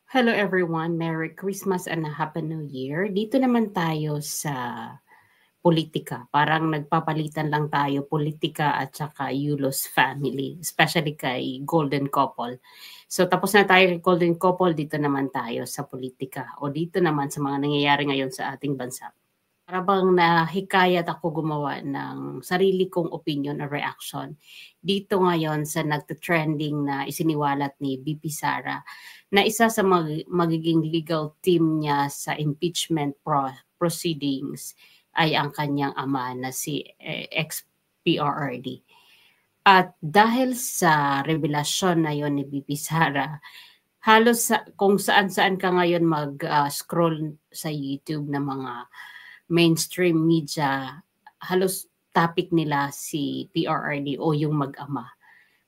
Hello everyone, Merry Christmas and a Happy New Year. Dito naman tayo sa politika. Parang nagpapalitan lang tayo politika at saka Yulos family, especially kay Golden Couple. So tapos na tayo kay Golden Couple, dito naman tayo sa politika o dito naman sa mga nangyayari ngayon sa ating bansa. Para bang nahikayat ako gumawa ng sarili kong opinion or reaction dito ngayon sa nagte-trending na isiniwalat ni BP Sara na isa sa magiging legal team niya sa impeachment proceedings ay ang kanyang ama na si ex-PRRD. At dahil sa revelasyon na yon ni BP Sara, halos kung saan-saan ka ngayon mag-scroll sa YouTube ng mga mainstream media, halos topic nila si PRRD o yung mag-ama.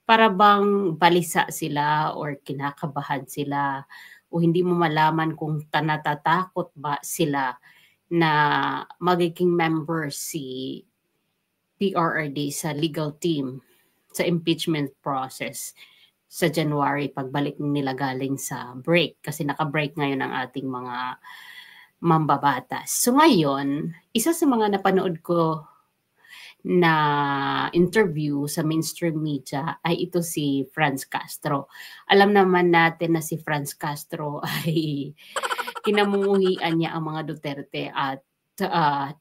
Para bang balisa sila or kinakabahan sila o hindi mo malaman kung natatakot ba sila na magiging member si PRRD sa legal team sa impeachment process sa January pagbalik nila galing sa break kasi naka-break ngayon ang ating mga mambabatas. So ngayon, isa sa mga napanood ko na interview sa mainstream media ay ito si Franz Castro. Alam naman natin na si Franz Castro ay kinamumuhian niya ang mga Duterte at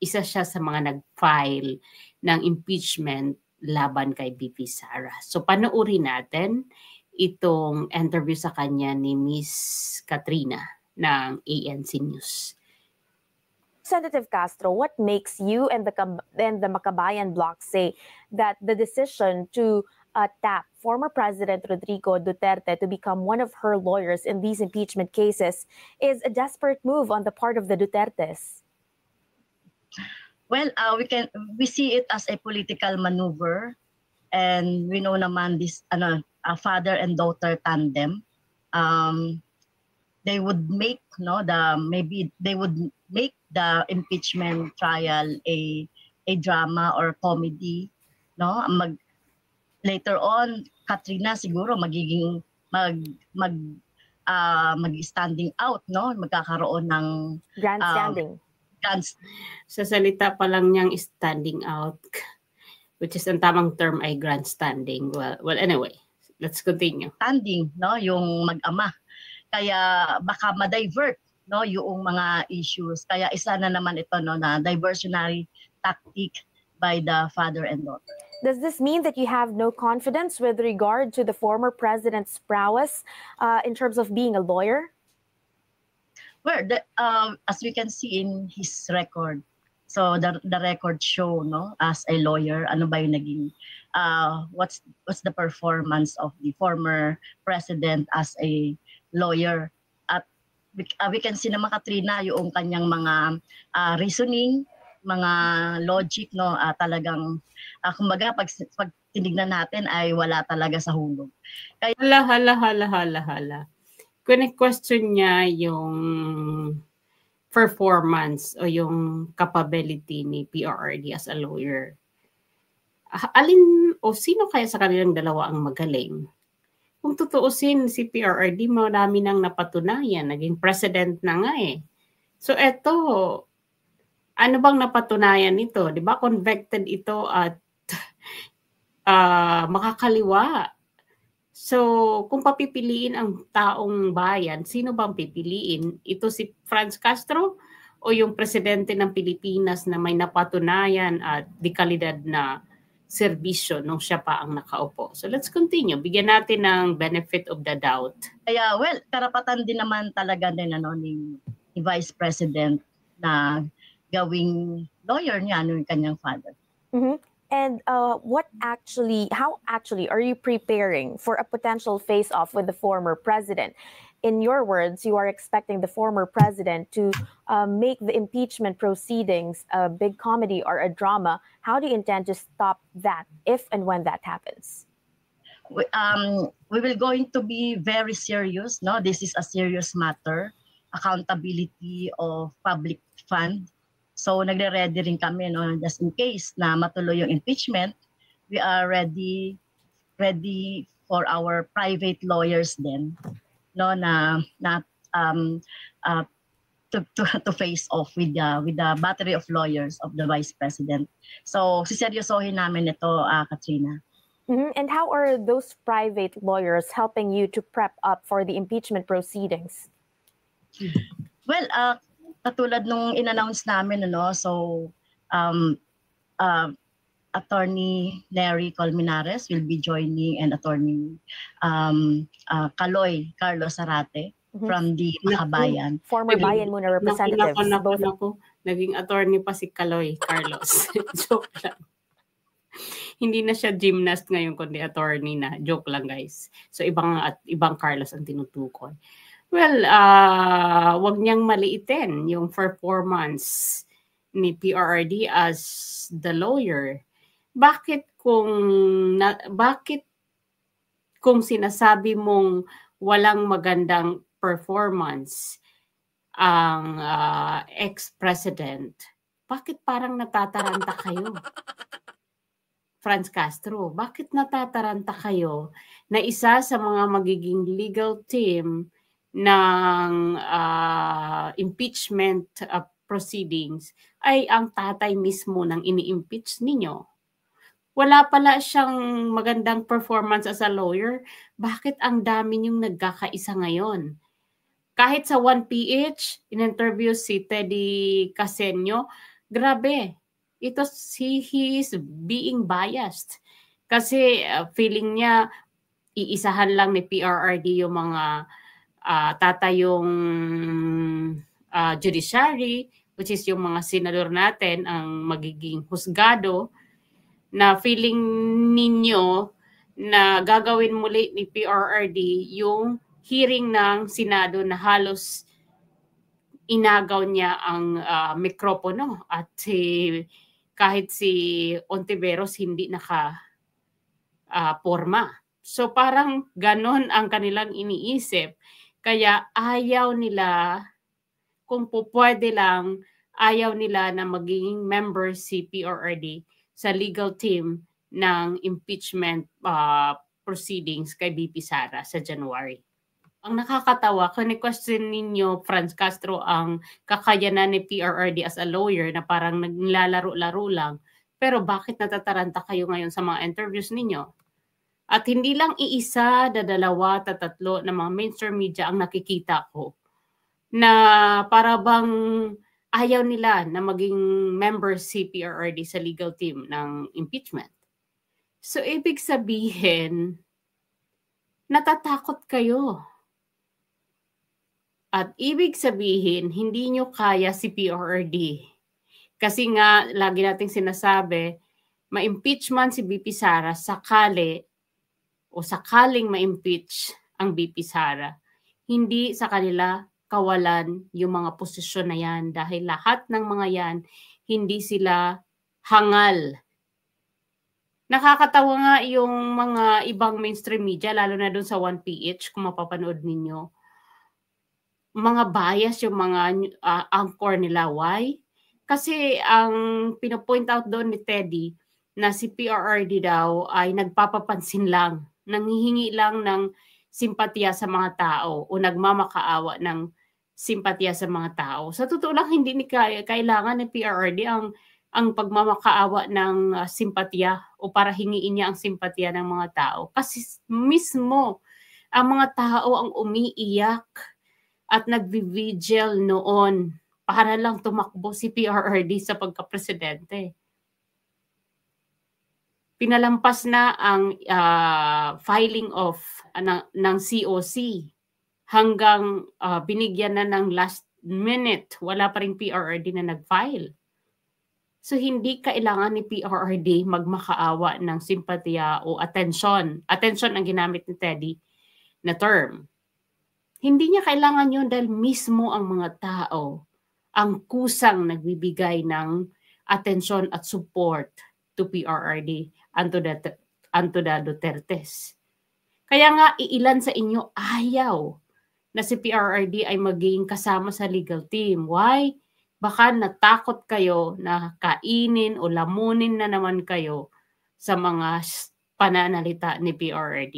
isa siya sa mga nag-file ng impeachment laban kay BP Sara. So panoorin natin itong interview sa kanya ni Miss Katrina ng ANC News. Representative Castro, what makes you and the Makabayan bloc say that the decision to tap former President Rodrigo Duterte to become one of her lawyers in these impeachment cases is a desperate move on the part of the Dutertes? Well, we see it as a political maneuver, and we know naman this a father and daughter tandem. They would make they would make the impeachment trial a drama or comedy, no? Later on, Katrina siguro magiging mag standing out, no? Magkakaroon ng grandstanding. Sa salita pa lang niyang standing out, which is ang tamang term ay grandstanding. Well anyway, let's continue. Standing, no? Yung mag-ama. Kaya baka ma-divert, no, yung mga issues. Kaya isa na naman ito, no, na diversionary tactic by the father and daughter. Does this mean that you have no confidence with regard to the former president's prowess in terms of being a lawyer? Well, as we can see in his record, so the record show, no, as a lawyer, ano ba yung naging what's the performance of the former president as a lawyer? At we can see naman Katrina yung kanyang mga reasoning, mga logic, no, talagang kumbaga pag tinignan natin ay wala talaga sa hulog. Kaya hala. Kune-question niya yung performance o yung capability ni PRRD as a lawyer. Alin o sino kaya sa kanilang dalawa ang magaling? Kung tutuusin si PRRD, marami nang napatunayan. Naging president na nga eh. So eto, ano bang napatunayan nito? Di ba convicted ito at makakaliwa. So kung papipiliin ang taong bayan, sino bang pipiliin? Ito si Franz Castro o yung presidente ng Pilipinas na may napatunayan at dekalidad na serbisyo nung siya pa ang nakaupo. So let's continue. Bigyan natin ng benefit of the doubt. Kaya well, karapatan din naman talaga din ni Vice President na gawing lawyer niya yung kanyang father. Mm-hmm. And how actually are you preparing for a potential face-off with the former president? In your words, you are expecting the former president to make the impeachment proceedings a big comedy or a drama. How do you intend to stop that if and when that happens? We will going to be very serious. No, this is a serious matter. Accountability of public fund. So nagre-ready rin kami, no, just in case na matuloy yung impeachment, we are ready for our private lawyers din, no, na to face off with the battery of lawyers of the Vice President. So siseryosohin namin ito, Katrina. And how are those private lawyers helping you to prep up for the impeachment proceedings? Well, katulad nung in-announce namin, so Attorney Nery Colmenares will be joining, and Attorney Kaloy Carlos Zarate from the Makabayan. Former Bayan Muna representatives. Naku. Naging attorney pa si Kaloy Carlos. Joke lang. Hindi na siya gymnast ngayon, kundi attorney na. Joke lang, guys. So, ibang Carlos ang tinutukoy. Well, wag niyang maliitin yung performance ni PRRD as the lawyer. Bakit kung sinasabi mong walang magandang performance ang ex-president, bakit parang natataranta kayo? Franz Castro, bakit natataranta kayo na isa sa mga magiging legal team ng impeachment proceedings ay ang tatay mismo ng ini-impeach ninyo? Wala pala siyang magandang performance as a lawyer. Bakit ang dami niyong nagkakaisa ngayon? Kahit sa 1PH, in-interview si Teddy Casenyo, grabe. He is being biased. Kasi feeling niya, iisahan lang ni PRRD yung mga tatayong judiciary, which is yung mga senador natin, ang magiging husgado, na feeling ninyo na gagawin muli ni PRRD yung hearing ng Senado na halos inagaw niya ang mikropono at kahit si Ontiveros hindi naka-porma. So parang ganon ang kanilang iniisip. Kaya ayaw nila, kung pwede lang, ayaw nila na maging member si PRRD sa legal team ng impeachment proceedings kay BP Sara sa January. Ang nakakatawa, kung question ninyo, Franz Castro, ang kakayanan ni PRRD as a lawyer na parang naglalaro-laro lang, pero bakit natataranta kayo ngayon sa mga interviews ninyo? At hindi lang iisa, dalawa, tatlo na mga mainstream media ang nakikita ko na para bang ayaw nila na maging member si PRRD sa legal team ng impeachment. So, ibig sabihin, natatakot kayo. At ibig sabihin, hindi nyo kaya si PRRD. Kasi nga, lagi nating sinasabi, ma-impeachment si BP Sara sakaling ma-impeach ang BP Sara. Hindi sa kanila kawalan yung mga posisyon na yan dahil lahat ng mga yan, hindi sila hangal. Nakakatawa nga yung mga ibang mainstream media, lalo na dun sa 1PH, kung mapapanood ninyo, mga bias yung mga anchor nila. Why? Kasi ang pinapoint out doon ni Teddy na si PRRD daw ay nagpapapansin lang, nanghihingi lang ng simpatiya sa mga tao o nagmamakaawa ng simpatiya sa mga tao. Sa totoo lang, hindi ni kailangan ni PRRD ang pagmamakaawa ng simpatiya o para hingiin niya ang simpatiya ng mga tao. Kasi mismo ang mga tao ang umiiyak at nagvi-vigil noon para lang tumakbo si PRRD sa pagka-presidente. Pinalampas na ang filing of ng COC hanggang binigyan na ng last minute. Wala pa rin PRRD na nag-file. So hindi kailangan ni PRRD magmakaawa ng simpatiya o attention. Attention ang ginamit ni Teddy na term. Hindi niya kailangan yun dahil mismo ang mga tao ang kusang nagbibigay ng atensyon at support to PRRD and to the Dutertes. Kaya nga iilan sa inyo ayaw na si PRRD ay maging kasama sa legal team. Why? Baka natakot kayo na kainin o lamunin na naman kayo sa mga pananalita ni PRRD.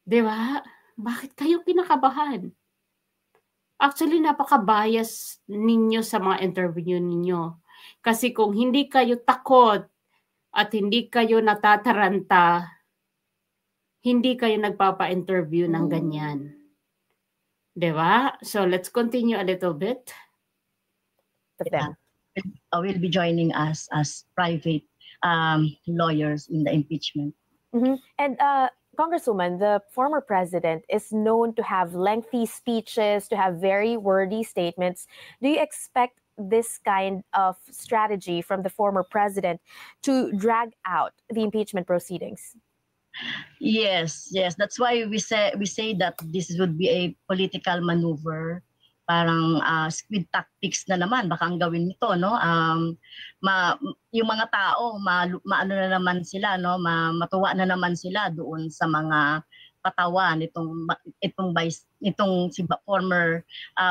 Di ba? Bakit kayo kinakabahan? Actually, napaka-bias ninyo sa mga interview ninyo. Kasi kung hindi kayo takot at hindi kayo natataranta, hindi kayo nagpapa-interview ng ganyan. Diba? So let's continue a little bit. Them. Will be joining us as private lawyers in the impeachment. And Congresswoman, the former president is known to have lengthy speeches, to have very wordy statements. Do you expect this kind of strategy from the former president to drag out the impeachment proceedings? Yes. That's why we say that this would be a political maneuver. Parang squid tactics na naman baka ang gawin nito, no? Yung mga tao maano na naman sila, no? Matuwa na naman sila doon sa mga patawan itong si former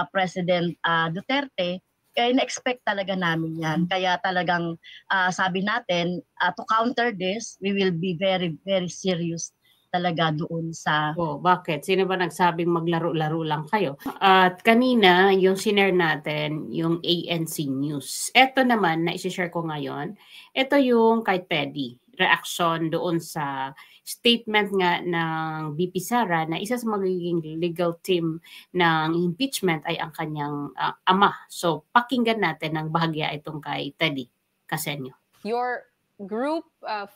President Duterte. Kaya na-expect talaga namin yan. Kaya talagang sabi natin, to counter this, we will be very, very serious talaga doon sa... Bakit? Sino ba nagsabing maglaro-laro lang kayo? At kanina, yung sinare natin, yung ANC News. Ito naman, na isi-share ko ngayon, ito yung kay Teddy. Reaction doon sa statement nga ng VP Sara na isa sa magiging legal team ng impeachment ay ang kanyang ama. So, pakinggan natin ng bahagya itong kay Teddy Casenio. Your group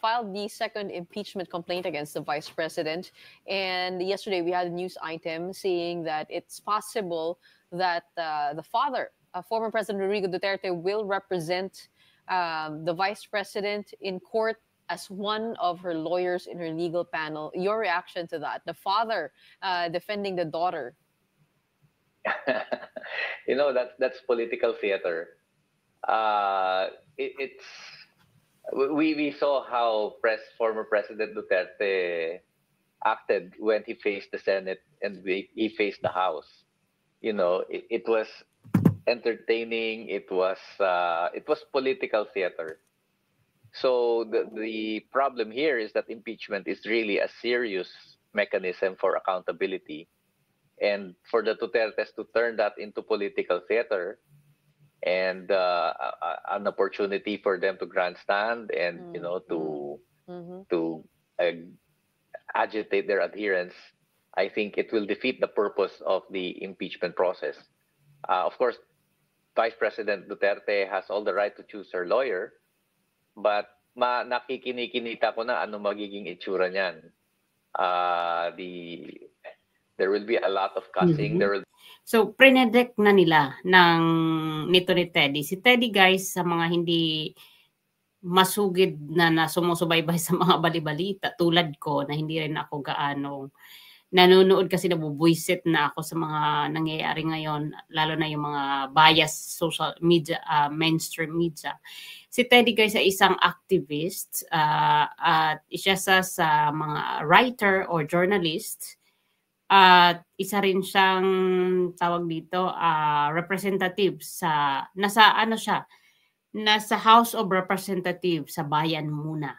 filed the second impeachment complaint against the vice president, and yesterday we had a news item saying that it's possible that the father, former President Rodrigo Duterte, will represent the vice president in court as one of her lawyers in her legal panel. Your reaction to that? The father defending the daughter. That's political theater. We saw how former President Duterte acted when he faced the Senate and he faced the House. It was entertaining. It was political theater. So the problem here is that impeachment is really a serious mechanism for accountability, and for the Dutertes to turn that into political theater and an opportunity for them to grandstand and to agitate their adherents, I think it will defeat the purpose of the impeachment process. Of course, Vice President Duterte has all the right to choose her lawyer, but nakikinikinita ko na ano magiging itsura niyan. There will be a lot of cussing. So, prenedect na nila nito ni Teddy. Si Teddy, guys, sa mga hindi masugid na sumusubaybay sa mga balibalita, tulad ko, na hindi rin ako gaano nanonood kasi nabubuisit na ako sa mga nangyayari ngayon, lalo na yung mga bias social media, mainstream media. Si Teddy, guys, ay isang activist at isa sa mga writer or journalist. At isa rin siyang tawag dito representative nasa House of Representatives sa bayan muna.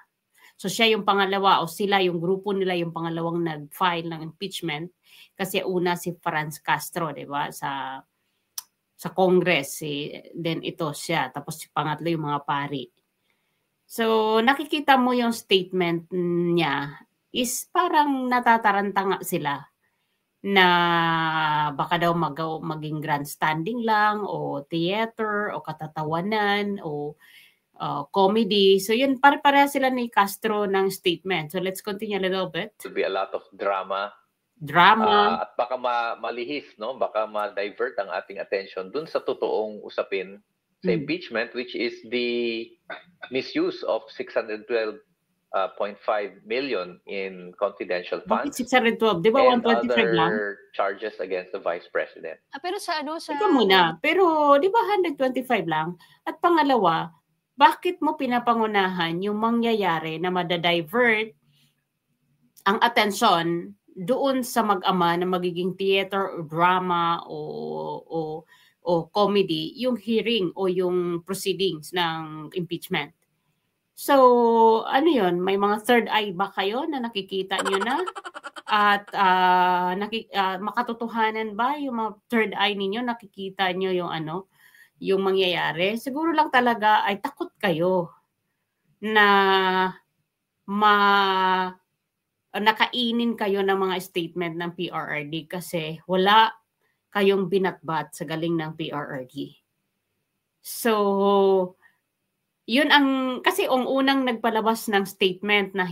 So siya yung pangalawa o sila yung grupo nila yung pangalawang nag-file ng impeachment kasi una si Franz Castro, 'di ba? Sa Congress, then ito siya, tapos si pangatlo yung mga pari. So nakikita mo yung statement niya is parang natataranta nga sila na baka daw maging grandstanding lang o theater o katatawanan o comedy. So yun, pare-pareha sila ni Castro ng statement. So let's continue a little bit. There will be a lot of drama. At baka malihis, no? Baka ma-divert ang ating attention dun sa totoong usapin sa impeachment, which is the misuse of 612.5 million in confidential funds. 612, di ba 125 lang? Other charges against the Vice President. Pero sa Ito muna, pero di ba 125 lang? At pangalawa, bakit mo pinapangunahan yung mangyayari na madadivert ang atensyon doon sa mag-ama na magiging theater o drama o comedy, yung hearing o yung proceedings ng impeachment? So, ano yun? May mga third eye ba kayo na nakikita nyo na? At makatotohanan ba yung mga third eye ninyo, nakikita nyo yung yung mangyayari? Siguro lang talaga ay takot kayo na nakainin kayo ng mga statement ng PRRD kasi wala kayong binatbat sa galing ng PRRD. So, yun kasi ang unang nagpalabas ng statement na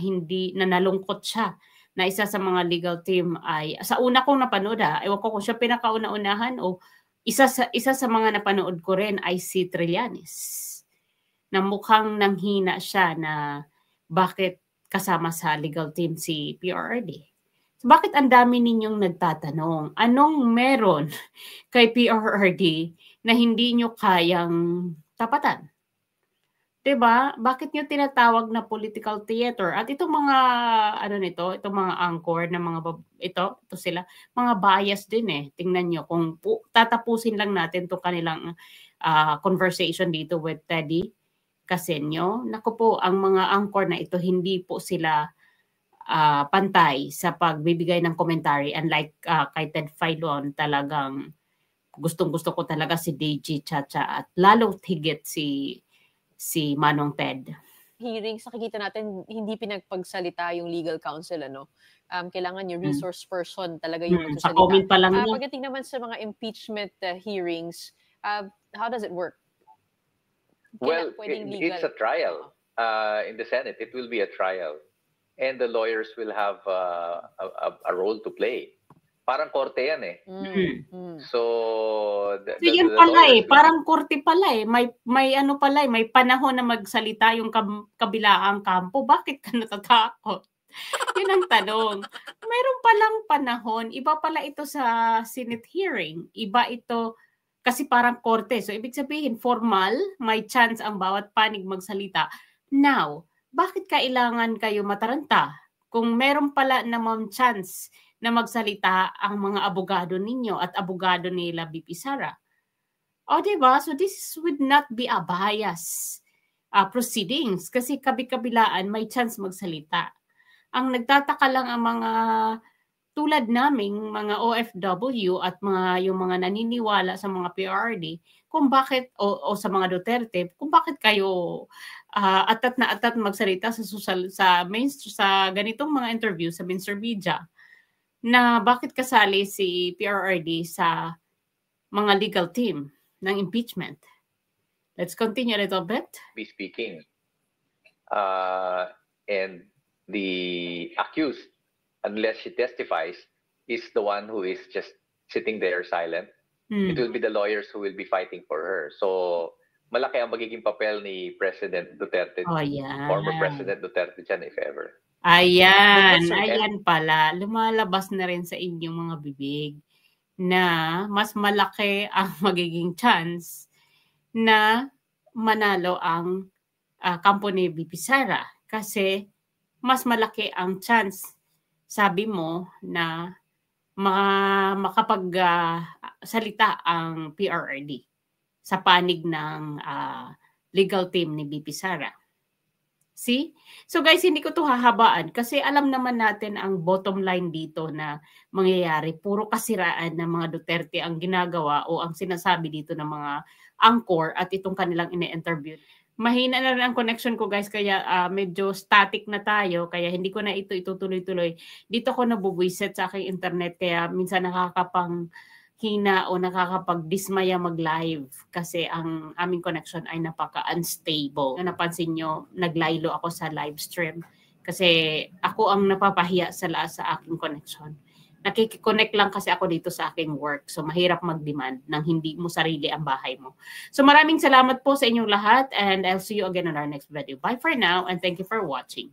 nalungkot siya na isa sa mga legal team ay, sa una kong napanood ewan ko kung siya pinakauna-unahan o isa sa mga napanood ko rin ay si Trillanes. Na mukhang nanghina siya na bakit kasama sa legal team si PRRD. So, bakit ang dami ninyong nagtatanong? Anong meron kay PRRD na hindi nyo kayang tapatan? Diba? Bakit nyo tinatawag na political theater? At itong mga, itong mga anchor na mga, ito sila, mga bias din Tingnan nyo, kung tatapusin lang natin itong kanilang conversation dito with Teddy Casenyo. Naku po, ang mga anchor na ito, hindi po sila pantay sa pagbibigay ng commentary. Unlike kay Ted Filon, talagang gustong-gusto ko talaga si Deji Chacha at lalo higit si Manong Ted. Hearings, nakikita natin hindi pinagpagsalita yung legal counsel, kailangan yung resource person talaga yung magsasalita. Sa comment pa lang pagdating naman sa mga impeachment hearings, how does it work? Well, it's a trial. In the Senate, it will be a trial. And the lawyers will have a role to play. Parang korte yan So yun pala parang korte pala may may panahon na magsalita yung kabilaang kampo. Bakit ka natatakot? Yun ang tanong. Mayroon palang panahon, iba pala ito sa Senate hearing. Iba ito kasi parang korte. So ibig sabihin formal, may chance ang bawat panig magsalita. Now, bakit kailangan kayo mataranta? Kung meron pala namang chance na magsalita ang mga abogado ninyo at abogado nila BP Sara. O, diba? So this would not be a bias proceedings kasi kabi-kabilaan may chance magsalita. Ang nagtataka lang ang mga tulad naming mga OFW at yung mga naniniwala sa mga PRRD kung bakit o sa mga Duterte kung bakit kayo atat na atat magsalita sa ganitong mga interview sa mainstream media na bakit kasali si PRRD sa mga legal team ng impeachment. Let's continue a little bit. Be speaking. And the accused, unless she testifies, is the one who is just sitting there silent. It will be the lawyers who will be fighting for her. So, malaki ang magiging papel ni President Duterte, former President Duterte dyan, if ever. Ayan pala. Lumalabas na rin sa inyong mga bibig na mas malaki ang magiging chance na manalo ang kampo ni BP Sara kasi mas malaki ang chance, sabi mo, na makapagsalita ang PRRD sa panig ng legal team ni BP Sara. See? So guys, hindi ko to hahabaan kasi alam naman natin ang bottom line dito na mangyayari. Puro kasiraan ng mga Duterte ang ginagawa o ang sinasabi dito ng mga anchor at itong kanilang ine-interview. Mahina na rin ang connection ko guys kaya medyo static na tayo kaya hindi ko na ito itutuloy-tuloy. Dito ko nabubwisit sa aking internet kaya minsan nakakapanghina o nakakapagdismaya mag-live kasi ang aming connection ay napaka-unstable. Napansin nyo, naglaylo ako sa live stream kasi ako ang napapahiya sa aking connection. Nakikiconnect lang kasi ako dito sa aking work. So mahirap mag-demand nang hindi mo sarili ang bahay mo. So maraming salamat po sa inyong lahat and I'll see you again on our next video. Bye for now and thank you for watching.